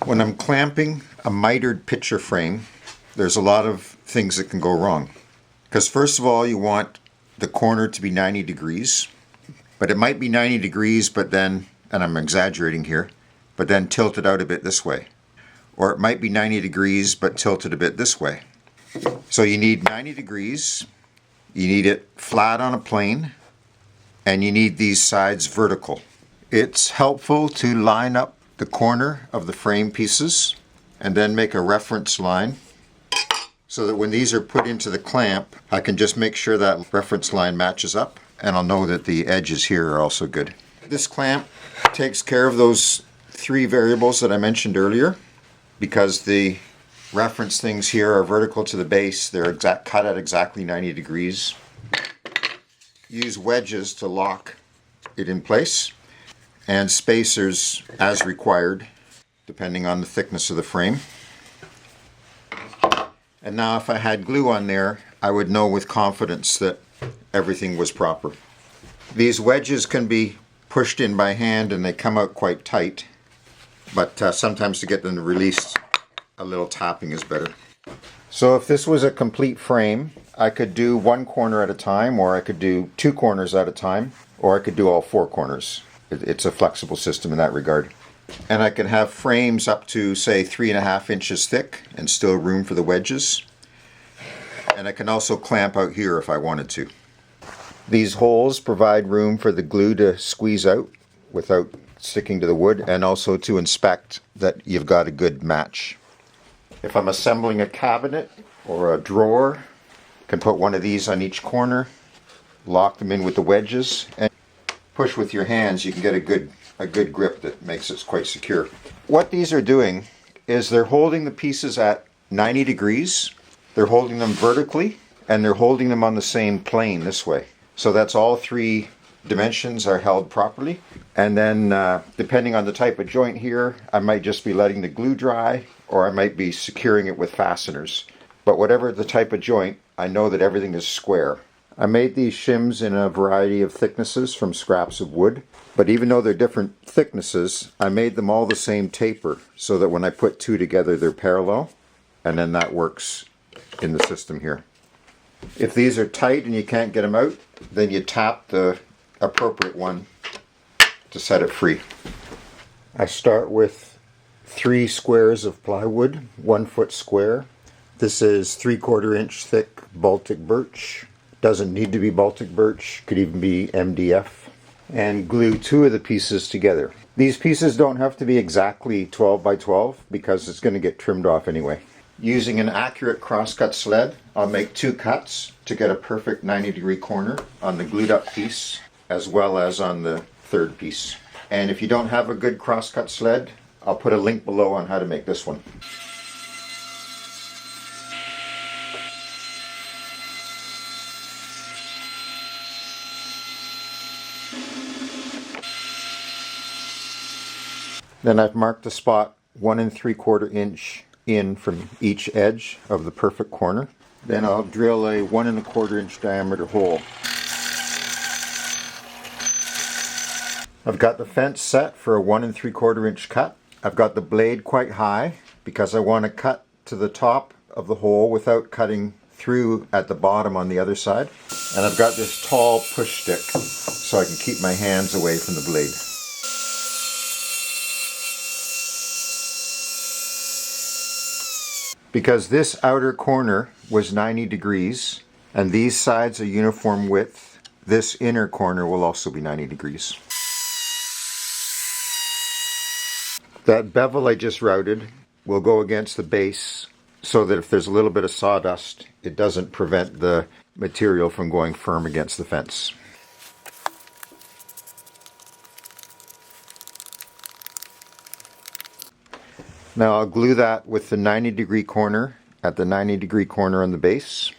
When I'm clamping a mitered picture frame, there's a lot of things that can go wrong. Because first of all, you want the corner to be 90 degrees, but it might be 90 degrees, but then, and I'm exaggerating here, but then tilted out a bit this way. Or it might be 90 degrees, but tilted a bit this way. So you need 90 degrees, you need it flat on a plane, and you need these sides vertical. It's helpful to line up the corner of the frame pieces and then make a reference line so that when these are put into the clamp, I can just make sure that reference line matches up, and I'll know that the edges here are also good. This clamp takes care of those three variables that I mentioned earlier. Because the reference things here are vertical to the base, they're cut at exactly 90 degrees. Use wedges to lock it in place, and spacers as required, depending on the thickness of the frame. And now if I had glue on there, I would know with confidence that everything was proper. These wedges can be pushed in by hand and they come out quite tight, but sometimes to get them released, a little tapping is better. So if this was a complete frame, I could do one corner at a time, or I could do two corners at a time, or I could do all four corners. It's a flexible system in that regard. And I can have frames up to, say, 3.5 inches thick and still room for the wedges. And I can also clamp out here if I wanted to. These holes provide room for the glue to squeeze out without sticking to the wood, and also to inspect that you've got a good match. If I'm assembling a cabinet or a drawer, I can put one of these on each corner, lock them in with the wedges, and push with your hands. You can get a good grip that makes it quite secure. What these are doing is they're holding the pieces at 90 degrees, they're holding them vertically, and they're holding them on the same plane this way. So that's all three dimensions are held properly. And then depending on the type of joint here, I might just be letting the glue dry, or I might be securing it with fasteners. But whatever the type of joint, I know that everything is square. I made these shims in a variety of thicknesses from scraps of wood, but even though they're different thicknesses, I made them all the same taper so that when I put two together they're parallel, and then that works in the system here. If these are tight and you can't get them out, then you tap the appropriate one to set it free. I start with 3 squares of plywood, 1 foot square. This is 3/4 inch thick Baltic birch. Doesn't need to be Baltic birch, could even be MDF. And glue 2 of the pieces together. These pieces don't have to be exactly 12 by 12 because it's going to get trimmed off anyway. Using an accurate crosscut sled, I'll make 2 cuts to get a perfect 90-degree corner on the glued up piece as well as on the third piece. And if you don't have a good crosscut sled, I'll put a link below on how to make this one. Then I've marked the spot 1 3/4 inch in from each edge of the perfect corner. Then I'll drill a 1 1/4 inch diameter hole. I've got the fence set for a 1 3/4 inch cut. I've got the blade quite high because I want to cut to the top of the hole without cutting through at the bottom on the other side. And I've got this tall push stick so I can keep my hands away from the blade. Because this outer corner was 90 degrees and these sides are uniform width, this inner corner will also be 90 degrees. That bevel I just routed will go against the base so that if there's a little bit of sawdust, it doesn't prevent the material from going firm against the fence. Now I'll glue that with the 90-degree corner at the 90-degree corner on the base.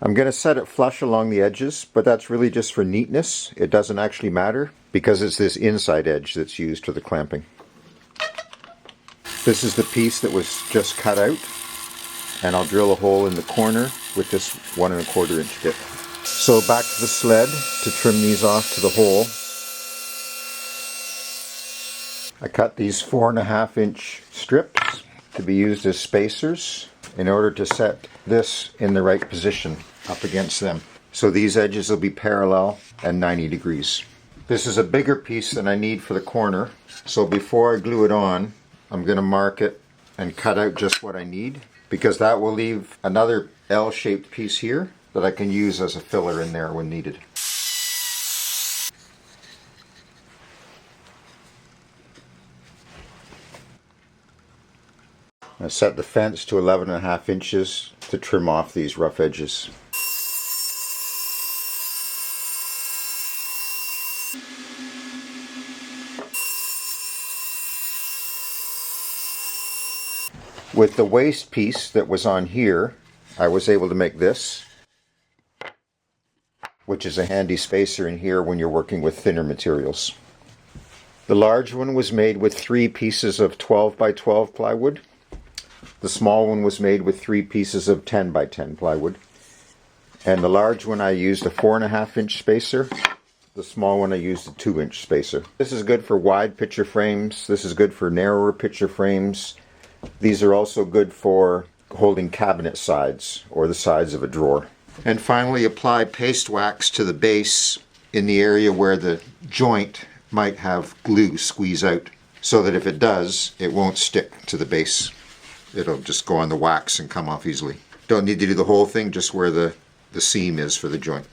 I'm going to set it flush along the edges, but that's really just for neatness. It doesn't actually matter because it's this inside edge that's used for the clamping. This is the piece that was just cut out, and I'll drill a hole in the corner with this 1 1/4 inch dip. So back to the sled to trim these off to the hole. I cut these 4.5 inch strips to be used as spacers in order to set this in the right position up against them. So these edges will be parallel and 90 degrees. This is a bigger piece than I need for the corner, so before I glue it on, I'm going to mark it and cut out just what I need, because that will leave another L-shaped piece here that I can use as a filler in there when needed. I set the fence to 11.5 inches to trim off these rough edges. With the waste piece that was on here, I was able to make this, which is a handy spacer in here when you're working with thinner materials. The large one was made with 3 pieces of 12 by 12 plywood. The small one was made with 3 pieces of 10 by 10 plywood. And the large one I used a 4.5 inch spacer. The small one I used a 2-inch spacer. This is good for wide picture frames. This is good for narrower picture frames. These are also good for holding cabinet sides or the sides of a drawer. And finally, apply paste wax to the base in the area where the joint might have glue squeeze out, so that if it does, it won't stick to the base. It'll just go on the wax and come off easily. Don't need to do the whole thing, just where the seam is for the joint.